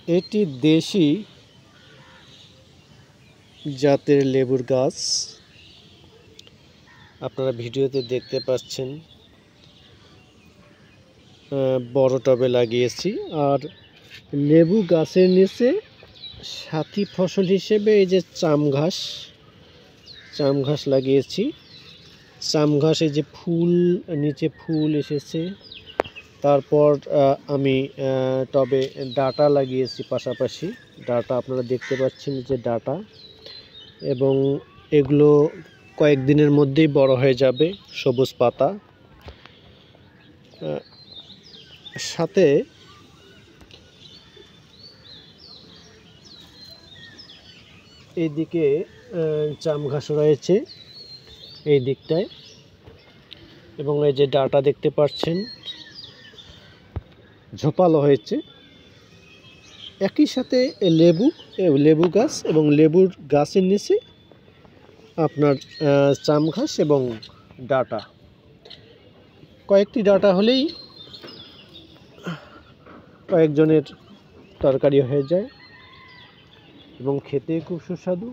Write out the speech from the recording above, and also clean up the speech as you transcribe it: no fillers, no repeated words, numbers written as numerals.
এটি দেশি জাতের লেবুর গাছ। আপনারা ভিডিওতে দেখতে পাচ্ছেন বড় টবে লাগিয়েছি। আর লেবু গাছের নিচে সাথী ফসল হিসেবে এই যে চাম ঘাস লাগিয়েছি। চাম ঘাসে যে ফুল, নিচে ফুল এসেছে। তারপর আমি টবে ডাঁটা লাগিয়েছি পাশাপাশি। ডাঁটা আপনারা দেখতে পাচ্ছেন যে ডাঁটা, এবং এগুলো কয়েকদিনের মধ্যেই বড় হয়ে যাবে, সবুজ পাতা। সাথে এইদিকে চাম ঘাস রয়েছে এই দিকটায়, এবং এই যে ডাঁটা দেখতে পাচ্ছেন ঝোপালো হয়েছে। একই সাথে লেবু গাছ এবং লেবুর গাছের নিচে আপনার চাম ঘাস এবং ডাঁটা। কয়েকটি ডাঁটা হলেই কয়েকজনের তরকারি হয়ে যায় এবং খেতে খুব সুস্বাদু।